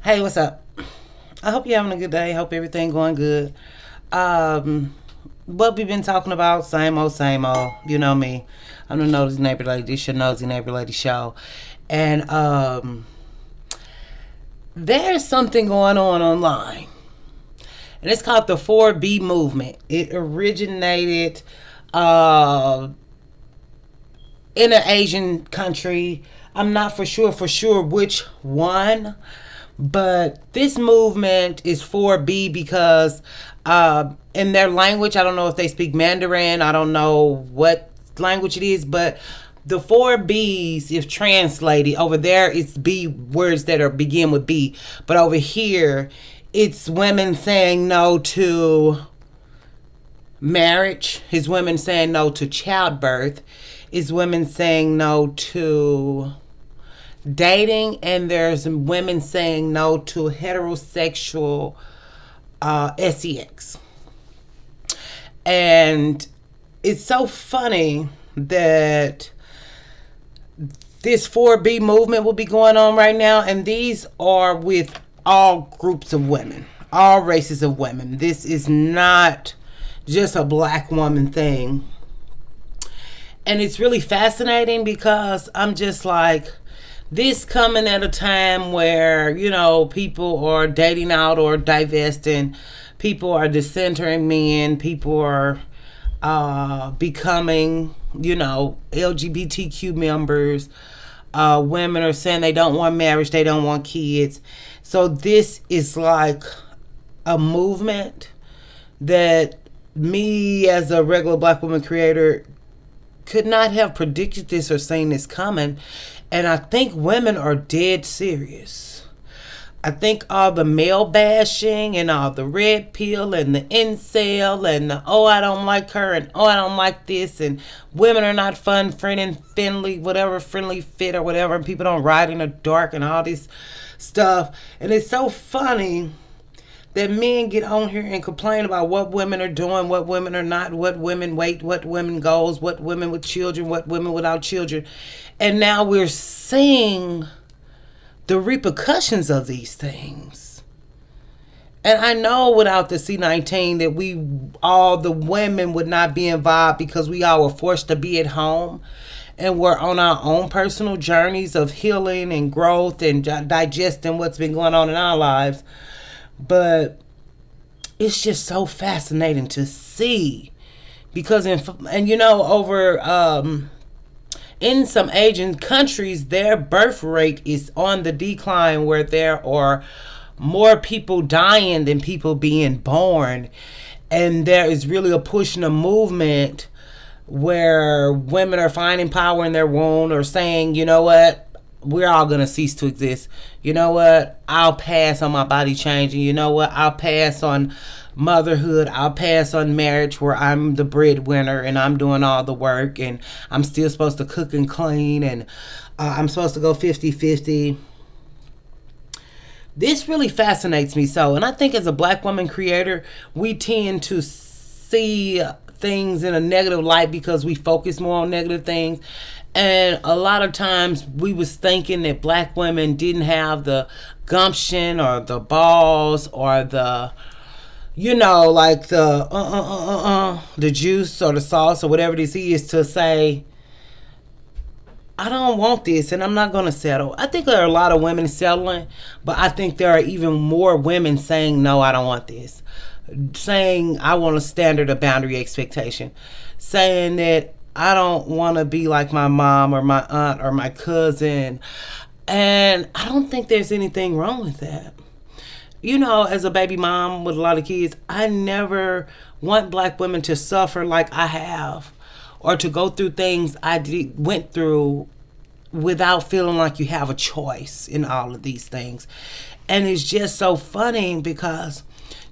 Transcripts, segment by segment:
Hey, what's up? I hope you're having a good day. Hope everything going good. Um, what we've been talking about, same old, same old. You know me. I'm the nosy neighbor lady. This your nosy neighbor lady show, and there's something going on online, and it's called the 4B movement. It originated uh, in an Asian country. I'm not for sure which one, but this movement is 4B because in their language, I don't know if they speak Mandarin, I don't know what language it is, but the 4Bs, if translated over there, it's B words that are begin with B, but over here, it's women saying no to marriage, is women saying no to childbirth, is women saying no to dating, and there's women saying no to heterosexual sex. And it's so funny that this 4B movement will be going on right now, and these are with all groups of women, all races of women. This is not just a black woman thing. And it's really fascinating because I'm just like, this coming at a time where, people are dating out or divesting, people are decentering men, people are becoming, LGBTQ members. Women are saying they don't want marriage, they don't want kids. So this is like a movement that me as a regular black woman creator could not have predicted this or seen this coming. And I think women are dead serious. I think all the male bashing and all the red pill and the incel and the, oh, I don't like her, and oh, I don't like this, and women are not fun, friendly, whatever, friendly fit or whatever, and people don't ride in the dark and all this stuff. And it's so funny that men get on here and complain about what women are doing, what women are not, what women wait, what women goes, what women with children, what women without children. And now we're seeing the repercussions of these things. And I know without the C19 that all the women would not be involved because we all were forced to be at home and we're on our own personal journeys of healing and growth and digesting what's been going on in our lives. But it's just so fascinating to see because over in some Asian countries, their birth rate is on the decline, where there are more people dying than people being born. And there is really a push and a movement where women are finding power in their womb or saying, you know what, we're all going to cease to exist. You know what, I'll pass on my body changing. You know what, I'll pass on motherhood. I'll pass on marriage where I'm the breadwinner and I'm doing all the work and I'm still supposed to cook and clean and I'm supposed to go 50-50. This really fascinates me so. And I think as a black woman creator, we tend to see things in a negative light because we focus more on negative things. And a lot of times we was thinking that black women didn't have the gumption or the balls or the, like the juice or the sauce or whatever this is to say, I don't want this and I'm not going to settle. I think there are a lot of women settling, but I think there are even more women saying, no, I don't want this. Saying, I want a standard, a boundary, expectation. Saying that I don't want to be like my mom or my aunt or my cousin. And I don't think there's anything wrong with that. As a baby mom with a lot of kids, I never want black women to suffer like I have or to go through things went through without feeling like you have a choice in all of these things. And it's just so funny because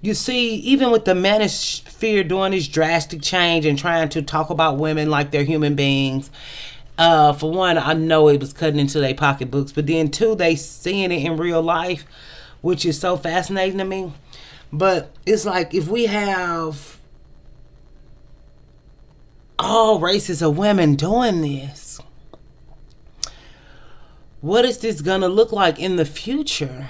you see, even with the manosphere doing this drastic change and trying to talk about women like they're human beings, for one, I know it was cutting into their pocketbooks, but then two, they seeing it in real life, which is so fascinating to me. But it's like if we have all races of women doing this, what is this gonna look like in the future?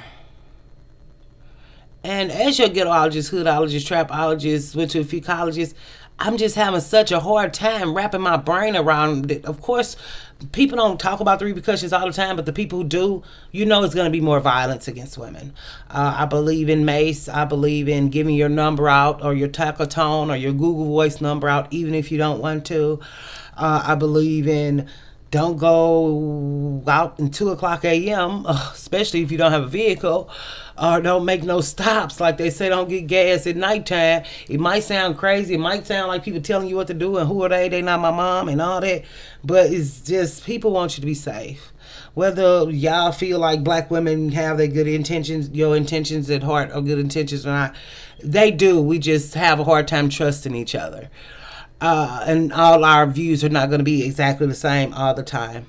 And as your ghettoologist, hoodologist, trapologist, went to a few colleges, I'm just having such a hard time wrapping my brain around it. Of course, people don't talk about the repercussions all the time, but the people who do, you know, it's going to be more violence against women. I believe in MACE. I believe in giving your number out or your Tacotone or your Google Voice number out, even if you don't want to. I believe in don't go out in 2 o'clock a.m., especially if you don't have a vehicle, or don't make no stops. Like they say, don't get gas at nighttime. It might sound crazy. It might sound like people telling you what to do and who are they? They not my mom and all that. But it's just people want you to be safe. Whether y'all feel like black women have their good intentions, your intentions at heart are good intentions or not, they do. We just have a hard time trusting each other. And all our views are not going to be exactly the same all the time.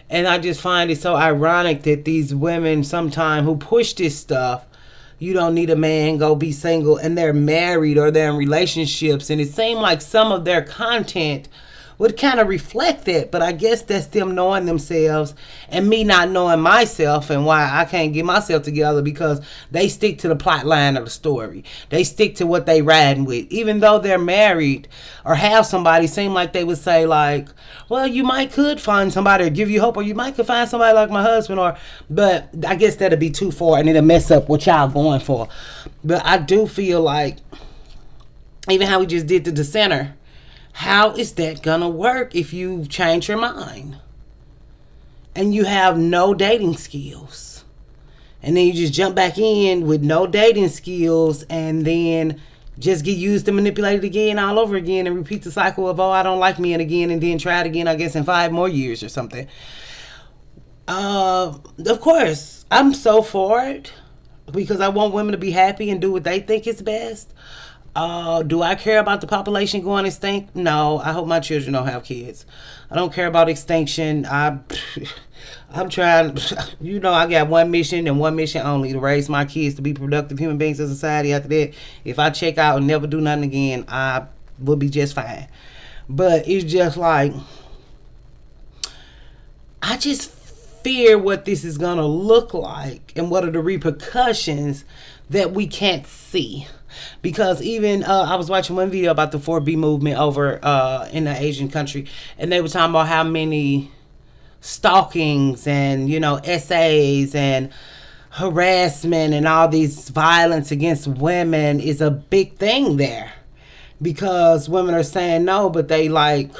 And I just find it so ironic that these women sometimes who push this stuff, you don't need a man, go be single, and they're married or they're in relationships. And it seemed like some of their content would kind of reflect that, but I guess that's them knowing themselves and me not knowing myself, and why I can't get myself together, because they stick to the plot line of the story. They stick to what they riding with. Even though they're married or have somebody, seem like they would say like, well, you might could find somebody or give you hope, or you might could find somebody like my husband, or, but I guess that'd be too far and it'll mess up what y'all going for. But I do feel like, even how we just did the dissenter, how is that gonna work if you change your mind and you have no dating skills, and then you just jump back in with no dating skills and then just get used and manipulated again all over again and repeat the cycle of, oh, I don't like men again, and then try it again, I guess, in 5 more years or something. Of course, I'm so for it because I want women to be happy and do what they think is best. Do I care about the population going extinct? No. I hope my children don't have kids. I don't care about extinction. I'm trying, you know, I got one mission and one mission only: to raise my kids to be productive human beings in society. After that, if I check out and never do nothing again, I will be just fine. But it's just like, I just fear what this is going to look like and what are the repercussions that we can't see. Because even I was watching one video about the 4B movement over in the Asian country, and they were talking about how many stalkings and, you know, essays and harassment and all these violence against women is a big thing there, because women are saying no, but they like,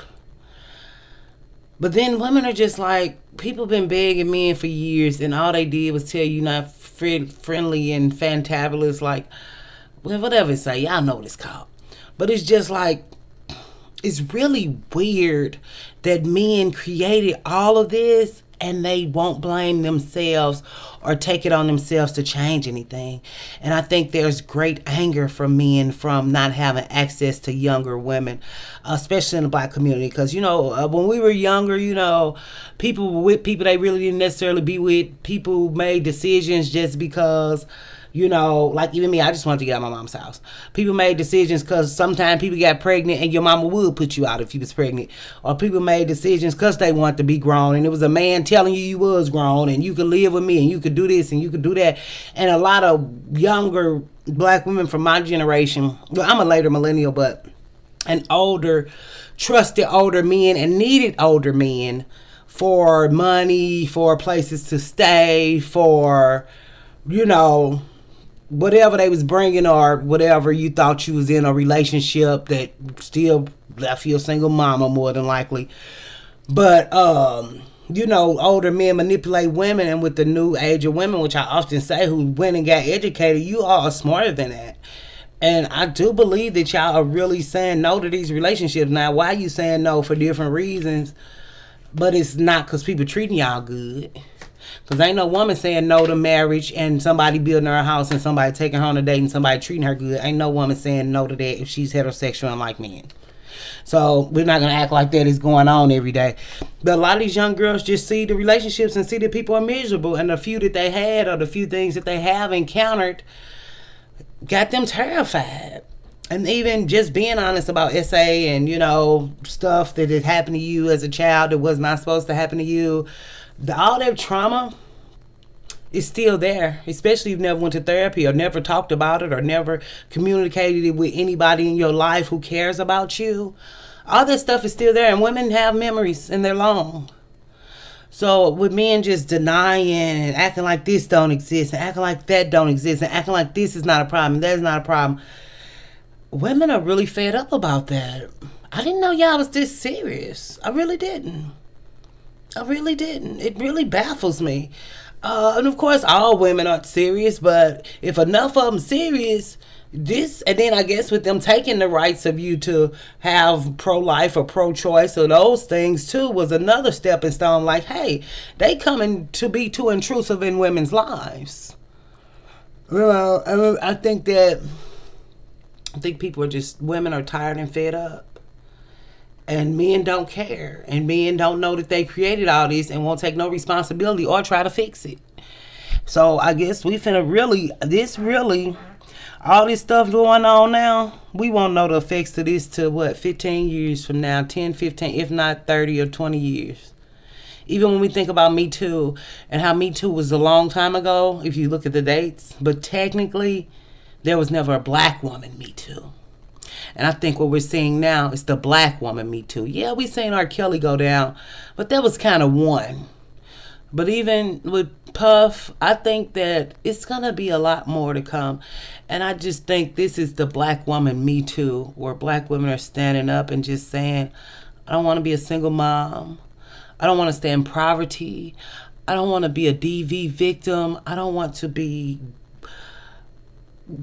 but then women are just like, people been begging men for years and all they did was tell you not friendly and fantabulous, like, well, whatever it say, y'all know what it's called. But it's just like, it's really weird that men created all of this and they won't blame themselves or take it on themselves to change anything. And I think there's great anger from men from not having access to younger women, especially in the black community. Because, you know, when we were younger, you know, people were with people they really didn't necessarily be with. People made decisions just because, you know, like even me, I just wanted to get out of my mom's house. People made decisions because sometimes people got pregnant and your mama would put you out if you was pregnant. Or people made decisions because they wanted to be grown and it was a man telling you was grown and you could live with me and you could do this and you could do that. And a lot of younger black women from my generation, well, I'm a later millennial, but an older, trusted older men and needed older men for money, for places to stay, for, you know, whatever they was bringing, or whatever you thought you was in a relationship that still left you a single mama more than likely. But you know, older men manipulate women, and with the new age of women, which I often say, who went and got educated, you all are smarter than that. And I do believe that y'all are really saying no to these relationships. Now, why you saying no? For different reasons, but it's not because people treating y'all good. Because ain't no woman saying no to marriage and somebody building her a house and somebody taking her on a date and somebody treating her good. Ain't no woman saying no to that if she's heterosexual and like men. So we're not going to act like that is going on every day. But a lot of these young girls just see the relationships and see that people are miserable. And the few that they had, or the few things that they have encountered, got them terrified. And even just being honest about SA and, you know, stuff that had happened to you as a child that was not supposed to happen to you. All that trauma It's still there, especially if you never went to therapy or never talked about it or never communicated it with anybody in your life who cares about you. All that stuff is still there, and women have memories and they're long. So with men just denying and acting like this don't exist and acting like that don't exist and acting like this is not a problem and that's not a problem, women are really fed up about that. I didn't know y'all was this serious. I really didn't. I really didn't. It really baffles me. And of course, all women aren't serious, but if enough of them serious, this, and then I guess with them taking the rights of you to have pro-life or pro-choice or those things too was another stepping stone. Like, hey, they coming to be too intrusive in women's lives. I think people are just, women are tired and fed up. And men don't care. And men don't know that they created all this and won't take no responsibility or try to fix it. So I guess we finna all this stuff going on now, we won't know the effects of this till 15 years from now, 10, 15, if not 30 or 20 years. Even when we think about Me Too and how Me Too was a long time ago, if you look at the dates, but technically there was never a black woman Me Too. And I think what we're seeing now is the black woman Me Too. Yeah, we seen R. Kelly go down, but that was kind of one. But even with Puff, I think that it's going to be a lot more to come. And I just think this is the black woman Me Too, where black women are standing up and just saying, I don't want to be a single mom. I don't want to stay in poverty. I don't want to be a DV victim. I don't want to be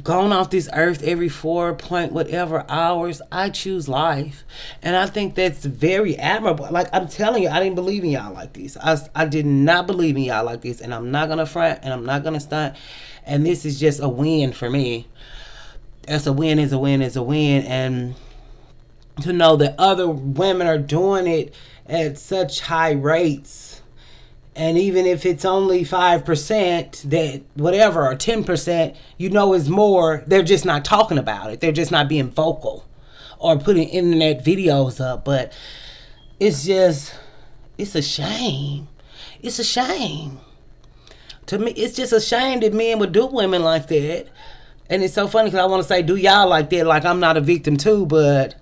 gone off this earth every 4 point whatever hours. I choose life. And I think that's very admirable. Like, I'm telling you, I didn't believe in y'all like this. I did not believe in y'all like this, and I'm not gonna front and I'm not gonna stunt. And this is just a win for me. That's a win is a win is a win. And to know that other women are doing it at such high rates, and even if it's only 5%, that whatever, or 10%, you know is more, they're just not talking about it. They're just not being vocal or putting internet videos up. But it's just, it's a shame. It's a shame. To me, it's just a shame that men would do women like that. And it's so funny because I want to say, do y'all like that? Like, I'm not a victim too, but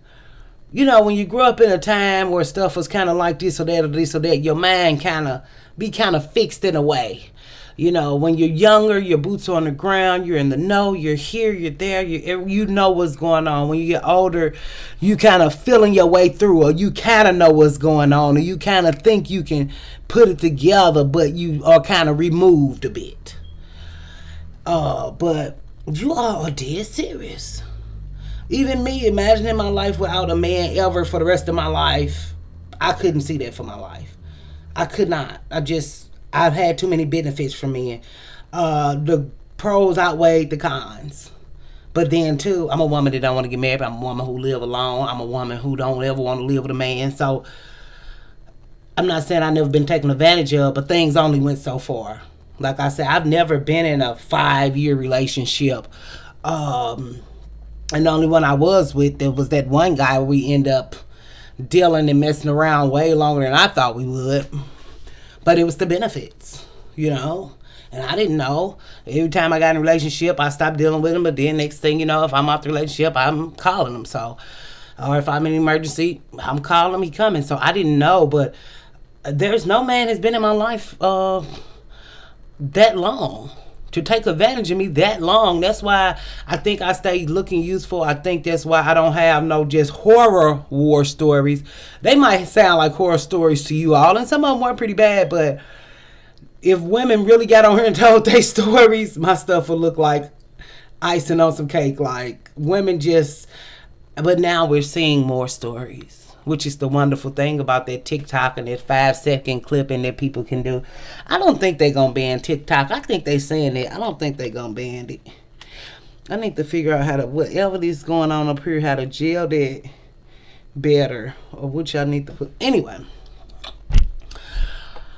you know, when you grew up in a time where stuff was kind of like this or that or this or that, your mind kind of fixed in a way. You know, when you're younger, your boots are on the ground, you're in the know, you're here, you're there, you know what's going on. When you get older, you kind of feeling your way through, or you kind of know what's going on, or you kind of think you can put it together, but you are kind of removed a bit. But you all are dead serious. Even me, imagining my life without a man ever for the rest of my life, I couldn't see that for my life. I could not. I've had too many benefits from men. The pros outweighed the cons. But then, too, I'm a woman that don't want to get married. I'm a woman who live alone. I'm a woman who don't ever want to live with a man. So, I'm not saying I've never been taken advantage of, but things only went so far. Like I said, I've never been in a 5-year relationship. And the only one I was with, there was that one guy where we end up dealing and messing around way longer than I thought we would. But it was the benefits, you know. And I didn't know. Every time I got in a relationship, I stopped dealing with him. But then next thing you know, if I'm out the relationship, I'm calling him. So, or if I'm in an emergency, I'm calling him, he coming. So I didn't know. But there's no man that's been in my life that long, to take advantage of me that long. That's why I think I stay looking useful. I think that's why I don't have no just horror war stories. They might sound like horror stories to you all, and some of them were pretty bad, but if women really got on here and told their stories, my stuff would look like icing on some cake. Like, women just, but now we're seeing more stories, which is the wonderful thing about that TikTok and that 5-second clipping that people can do. I don't think they're going to ban TikTok. I think they're saying that. I don't think they're going to ban it. I need to figure out how to, whatever this going on up here, how to jail that better, or which I need to put. Anyway,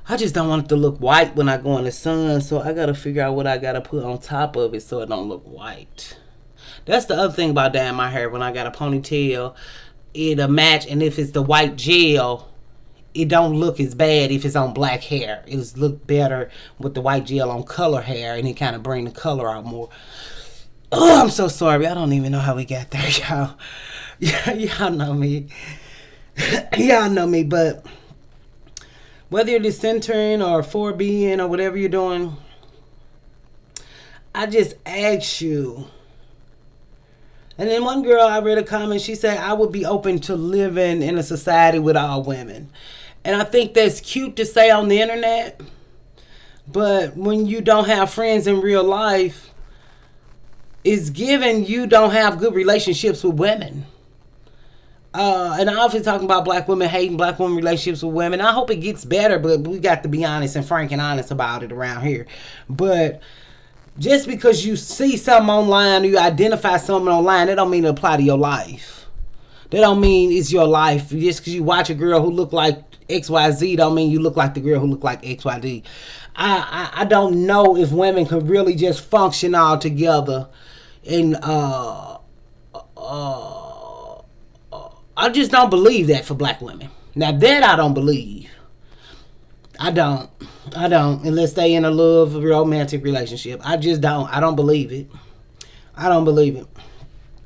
I just don't want it to look white when I go in the sun, so I got to figure out what I got to put on top of it so it don't look white. That's the other thing about dyeing my hair. When I got a ponytail, it'll match, and if it's the white gel, it don't look as bad if it's on black hair. It'll look better with the white gel on color hair, and it kind of bring the color out more. Oh, I'm so sorry. I don't even know how we got there, y'all. Yeah, y'all know me. Y'all know me, but whether you're decentering or 4Bing or whatever you're doing, I just ask you. And then one girl, I read a comment, she said, I would be open to living in a society with all women. And I think that's cute to say on the internet. But when you don't have friends in real life, it's given you don't have good relationships with women. And I often talking about black women hating black women relationships with women. I hope it gets better, but we got to be honest and frank and honest about it around here. But just because you see something online or you identify something online, that don't mean it apply to your life. That don't mean it's your life. Just because you watch a girl who look like XYZ don't mean you look like the girl who look like XYZ. I don't know if women could really just function all together. And I just don't believe that for black women. Now that I don't believe. I don't. Unless they in a love romantic relationship. I just don't. I don't believe it. I don't believe it.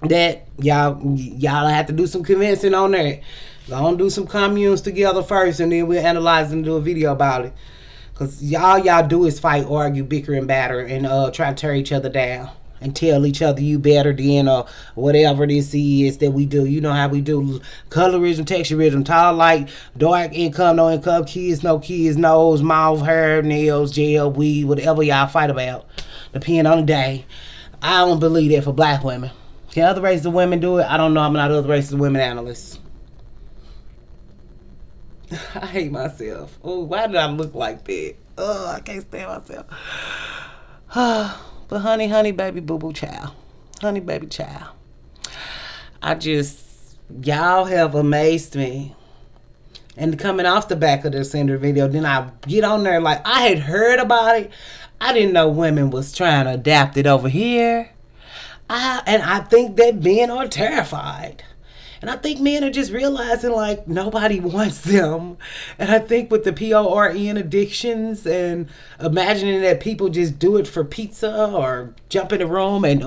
That y'all have to do some convincing on that. Go and do some communes together first, and then we'll analyze and do a video about it. Cause y'all do is fight, argue, bicker, and batter, and try to tear each other down. And tell each other you better than or whatever this is that we do. You know how we do colorism, texturism, tall, light, dark, income, no income, kids, no kids, nose, mouth, hair, nails, gel, weed, whatever y'all fight about. Depending on the day. I don't believe that for black women. Can other races of women do it? I don't know. I'm not other races of women analysts. I hate myself. Oh, why did I look like that? Oh, I can't stand myself. But honey, baby, boo-boo child. Honey, baby child. Y'all have amazed me. And coming off the back of the Cinder video, then I get on there like, I had heard about it. I didn't know women was trying to adapt it over here. And I think that men are terrified. And I think men are just realizing like nobody wants them. And I think with the PORN addictions and imagining that people just do it for pizza or jump in the room and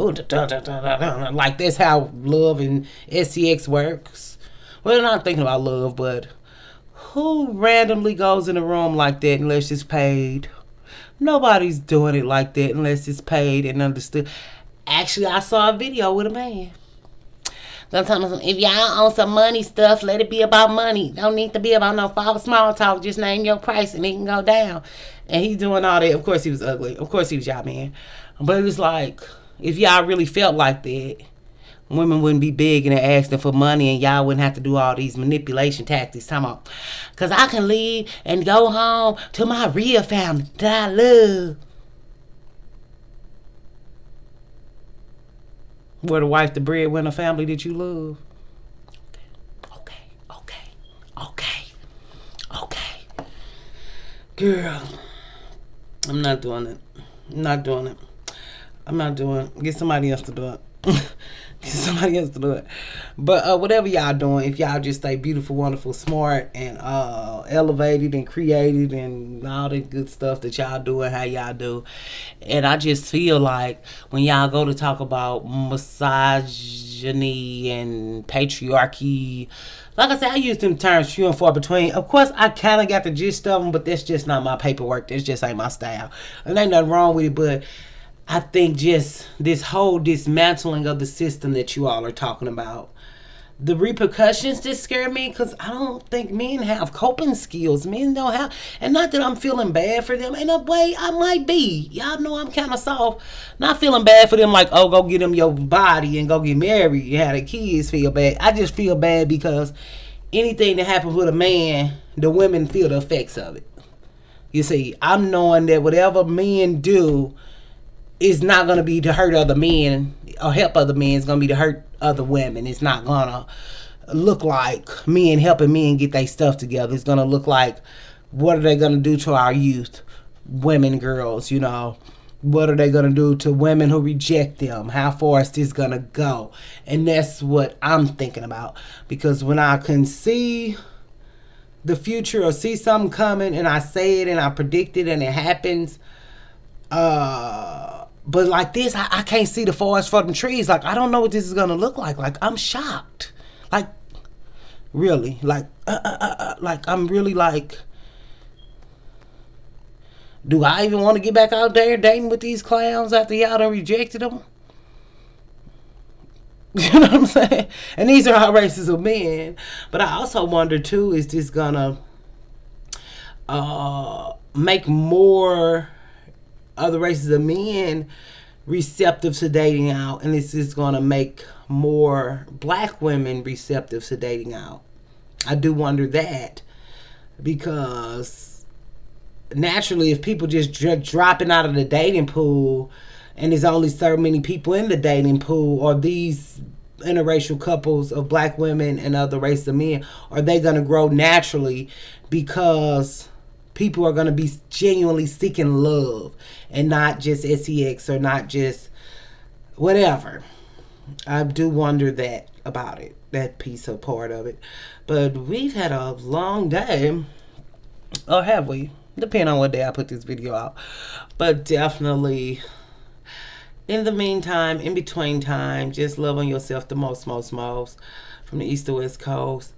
like that's how love and SCX works. Well, I'm not thinking about love, but who randomly goes in a room like that unless it's paid? Nobody's doing it like that unless it's paid and understood. Actually, I saw a video with a man. Sometimes if y'all on some money stuff, let it be about money. Don't need to be about no false small talk. Just name your price and it can go down. And he's doing all that. Of course he was ugly. Of course he was y'all man. But it was like, if y'all really felt like that, women wouldn't be begging and asking for money and y'all wouldn't have to do all these manipulation tactics. Talking about, because I can leave and go home to my real family that I love. Were the wife the breadwinner family that you love? Okay. Girl, I'm not doing it. I'm not doing it. Get somebody else to do it. But whatever y'all doing, if y'all just stay beautiful, wonderful, smart, and elevated and created and all the good stuff that y'all do and how y'all do. And I just feel like when y'all go to talk about misogyny and patriarchy, like I said, I use them terms few and far between. Of course, I kind of got the gist of them, but that's just not my paperwork. That's just ain't my style. And ain't nothing wrong with it, but I think just this whole dismantling of the system that you all are talking about, the repercussions just scare me because I don't think men have coping skills. Men don't have, and not that I'm feeling bad for them. In a way, I might be. Y'all know I'm kind of soft. Not feeling bad for them like, oh, go get them your body and go get married. You have the kids feel bad. I just feel bad because anything that happens with a man, the women feel the effects of it. You see, I'm knowing that whatever men do, it's not going to be to hurt other men or help other men. It's going to be to hurt other women. It's not going to look like men helping men get their stuff together. It's going to look like, what are they going to do to our youth? Women, girls, you know. What are they going to do to women who reject them? How far is this going to go? And that's what I'm thinking about. Because when I can see the future or see something coming and I say it and I predict it and it happens. But like this, I can't see the forest for them trees. Like, I don't know what this is gonna look like. Like, I'm shocked. Like, really. Like, I'm really like, do I even want to get back out there dating with these clowns after y'all done rejected them? You know what I'm saying? And these are our races of men. But I also wonder too, is this gonna make more other races of men receptive to dating out, and this is gonna make more black women receptive to dating out? I do wonder that, because naturally, if people just dropping out of the dating pool and there's only so many people in the dating pool, or these interracial couples of black women and other races of men, are they going to grow naturally because people are going to be genuinely seeking love and not just sex or not just whatever? I do wonder that about it, that piece of part of it. But we've had a long day. Or have we? Depending on what day I put this video out. But definitely, in the meantime, in between time, just love on yourself the most from the East to West Coast.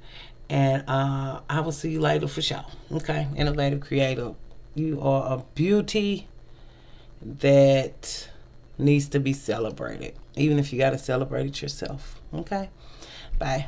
And I will see you later for sure. Okay? Innovative, creative. You are a beauty that needs to be celebrated. Even if you got to celebrate it yourself. Okay? Bye.